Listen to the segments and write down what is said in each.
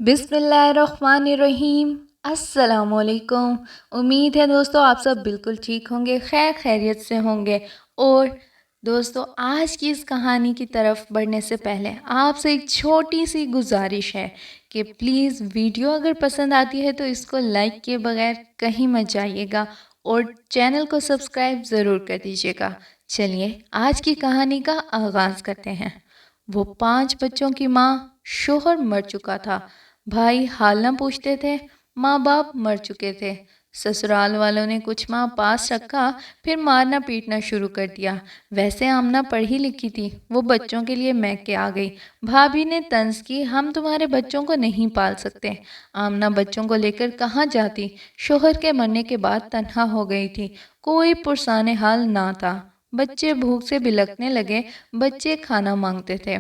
बिस्मिल्लाहिर्रहमानिर्रहीम। अस्सलाम वालेकुम। उम्मीद है दोस्तों आप सब बिल्कुल ठीक होंगे, खैर खैरियत से होंगे। और दोस्तों आज की इस कहानी की तरफ बढ़ने से पहले आपसे एक छोटी सी गुजारिश है कि प्लीज़ वीडियो अगर पसंद आती है तो इसको लाइक किए बगैर कहीं मत जाइएगा और चैनल को सब्सक्राइब ज़रूर कर दीजिएगा। चलिए आज की कहानी का आगाज़ करते हैं। वो 5 बच्चों की माँ, शोहर मर चुका था, भाई हाल न पूछते थे, माँ बाप मर चुके थे। ससुराल वालों ने कुछ माह पास रखा, फिर मारना पीटना शुरू कर दिया। वैसे आमना पढ़ी लिखी थी, वो बच्चों के लिए मैके आ गई। भाभी ने तंज की, हम तुम्हारे बच्चों को नहीं पाल सकते। आमना बच्चों को लेकर कहाँ जाती। शोहर के मरने के बाद तन्हा हो गई थी, कोई पुरसाने हाल ना था। बच्चे भूख से बिलखने लगे, बच्चे खाना मांगते थे,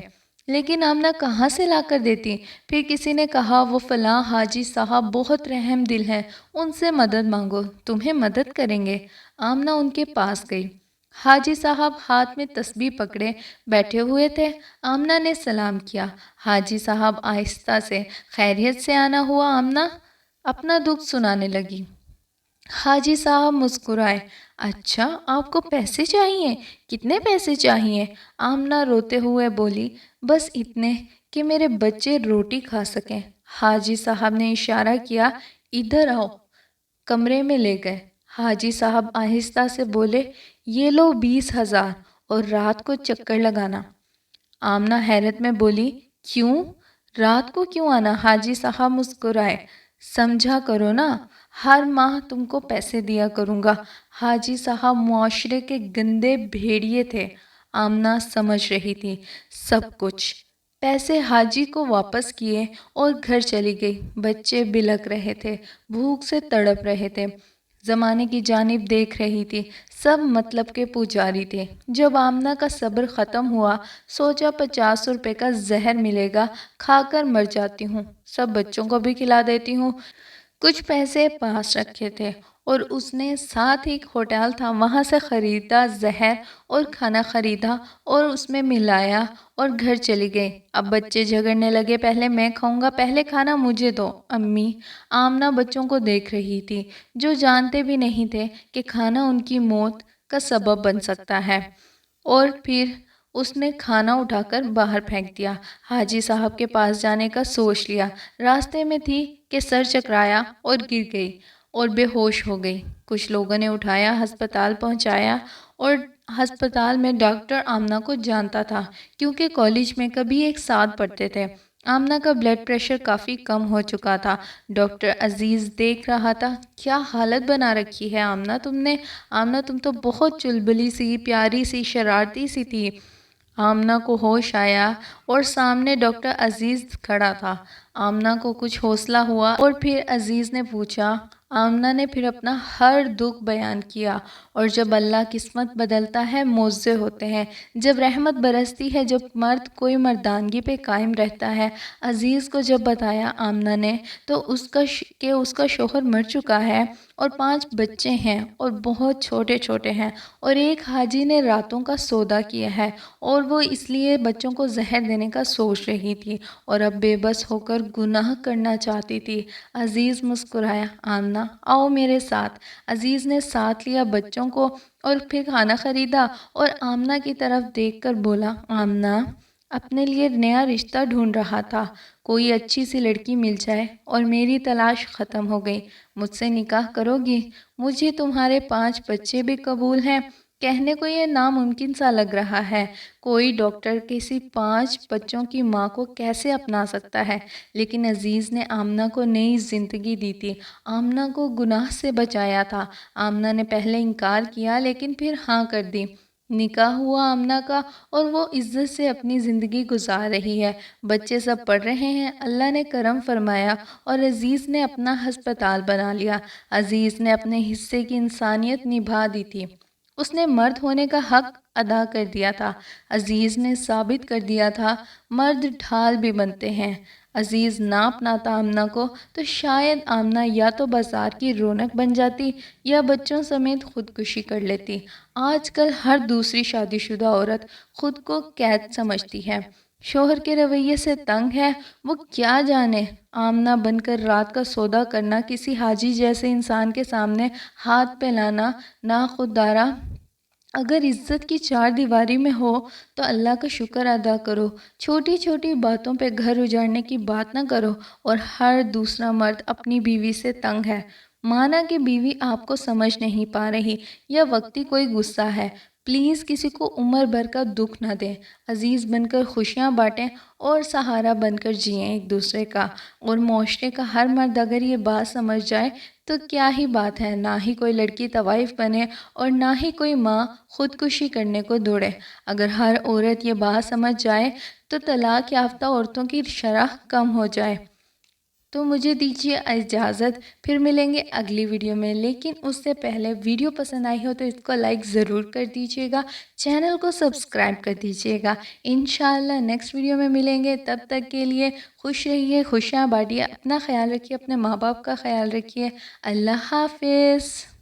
लेकिन आमना कहाँ से ला कर देती। फिर किसी ने कहा वो फलां हाजी साहब बहुत रहम दिल हैं, उनसे मदद मांगो, तुम्हें मदद करेंगे। आमना उनके पास गई। हाजी साहब हाथ में तस्बीह पकड़े बैठे हुए थे। आमना ने सलाम किया। हाजी साहब आहिस्ता से, खैरियत से आना हुआ। आमना अपना दुख सुनाने लगी। हाजी साहब मुस्कुराए। अच्छा, आपको पैसे चाहिए? कितने पैसे चाहिए? आमना रोते हुए बोली, बस इतने कि मेरे बच्चे रोटी खा सकें। हाजी साहब ने इशारा किया, इधर आओ। कमरे में ले गए। हाजी साहब आहिस्ता से बोले, ये लो 20,000 और रात को चक्कर लगाना। आमना हैरत में बोली, क्यों? रात को क्यों आना? हाजी साहब मुस्कुराए। समझा करो ना, हर माह तुमको पैसे दिया करूँगा। हाजी साहब मुआशरे के गंदे भेड़िए थे। आमना समझ रही थी सब कुछ। पैसे हाजी को वापस किए और घर चली गई। बच्चे बिलख रहे थे, भूख से तड़प रहे थे, ज़माने की जानिब देख रही थी। सब मतलब के पुजारी थे। जब आमना का सब्र ख़त्म हुआ, सोचा 50 रुपए का जहर मिलेगा, खाकर मर जाती हूँ, सब बच्चों को भी खिला देती हूँ। कुछ पैसे पास रखे थे और उसने साथ ही एक होटल था, वहाँ से ख़रीदा जहर और खाना ख़रीदा और उसमें मिलाया और घर चली गई। अब बच्चे झगड़ने लगे, पहले मैं खाऊंगा, पहले खाना मुझे दो। अम्मी। आमना बच्चों को देख रही थी, जो जानते भी नहीं थे कि खाना उनकी मौत का सबब बन सकता है। और फिर उसने खाना उठाकर बाहर फेंक दिया। हाजी साहब के पास जाने का सोच लिया, रास्ते में थी कि सर चकराया और गिर गई और बेहोश हो गई। कुछ लोगों ने उठाया, अस्पताल पहुंचाया और अस्पताल में डॉक्टर आमना को जानता था, क्योंकि कॉलेज में कभी एक साथ पढ़ते थे। आमना का ब्लड प्रेशर काफ़ी कम हो चुका था। डॉक्टर अजीज़ देख रहा था, क्या हालत बना रखी है आमना तुमने। आमना तुम तो बहुत चुलबुली सी, प्यारी सी, शरारती सी थी। आमना को होश आया और सामने डॉक्टर अजीज़ खड़ा था। आमना को कुछ हौसला हुआ और फिर अजीज़ ने पूछा। आमना ने फिर अपना हर दुख बयान किया। और जब अल्लाह किस्मत बदलता है, मौज़े होते हैं। जब रहमत बरसती है, जब मर्द कोई मर्दानगी पे कायम रहता है। अजीज़ को जब बताया आमना ने, तो उसका शोहर मर चुका है और 5 बच्चे हैं और बहुत छोटे छोटे हैं, और एक हाजी ने रातों का सौदा किया है और वो इसलिए बच्चों को जहर देने का सोच रही थी और अब बेबस होकर गुनाह करना चाहती थी। अजीज़ मुस्कुराया, आमना आओ मेरे साथ। अजीज़ ने साथ लिया बच्चों को और फिर खाना खरीदा और आमना की तरफ देखकर बोला, आमना अपने लिए नया रिश्ता ढूंढ रहा था, कोई अच्छी सी लड़की मिल जाए और मेरी तलाश ख़त्म हो गई। मुझसे निकाह करोगी? मुझे तुम्हारे 5 बच्चे भी कबूल हैं। कहने को ये नामुमकिन सा लग रहा है, कोई डॉक्टर किसी 5 बच्चों की माँ को कैसे अपना सकता है। लेकिन अजीज़ ने आमना को नई ज़िंदगी दी थी, आमना को गुनाह से बचाया था। आमना ने पहले इनकार किया, लेकिन फिर हाँ कर दी। निकाह हुआ आमना का और वो इज्जत से अपनी ज़िंदगी गुजार रही है। बच्चे सब पढ़ रहे हैं, अल्लाह ने करम फरमाया और अजीज़ ने अपना हस्पताल बना लिया। अजीज़ ने अपने हिस्से की इंसानियत निभा दी थी, उसने मर्द होने का हक अदा कर दिया था। अजीज़ ने साबित कर दिया था, मर्द ढाल भी बनते हैं। अजीज़ ना अपनाता आमना को तो शायद आमना या तो बाज़ार की रौनक बन जाती या बच्चों समेत खुदकुशी कर लेती। आजकल हर दूसरी शादीशुदा औरत खुद को कैद समझती है। شوہر کے رویے سے تنگ ہے، وہ کیا جانے آمنہ بن کر رات کا سودا کرنا، کسی حاجی جیسے انسان کے سامنے ہاتھ پھیلانا نا خود دارا۔ اگر عزت کی چار دیواری میں ہو تو اللہ کا شکر ادا کرو، چھوٹی چھوٹی باتوں پہ گھر اجاڑنے کی بات نہ کرو۔ اور ہر دوسرا مرد اپنی بیوی سے تنگ ہے، مانا کہ بیوی آپ کو سمجھ نہیں پا رہی یا وقتی کوئی غصہ ہے۔ پلیز کسی کو عمر بھر کا دکھ نہ دیں، عزیز بن کر خوشیاں بانٹیں اور سہارا بن کر جئیں ایک دوسرے کا۔ اور معاشرے کا ہر مرد اگر یہ بات سمجھ جائے تو کیا ہی بات ہے، نہ ہی کوئی لڑکی طوائف بنے اور نہ ہی کوئی ماں خودکشی کرنے کو دوڑے۔ اگر ہر عورت یہ بات سمجھ جائے تو طلاق یافتہ عورتوں کی شرح کم ہو جائے۔ تو مجھے دیجیے اجازت، پھر ملیں گے اگلی ویڈیو میں، لیکن اس سے پہلے ویڈیو پسند آئی ہو تو اس کو لائک ضرور کر دیجیے گا، چینل کو سبسکرائب کر دیجیے گا۔ انشاءاللہ نیکسٹ ویڈیو میں ملیں گے، تب تک کے لیے خوش رہیے، خوشیاں بانٹیے، اپنا خیال رکھیے، اپنے ماں باپ کا خیال رکھیے۔ اللہ حافظ۔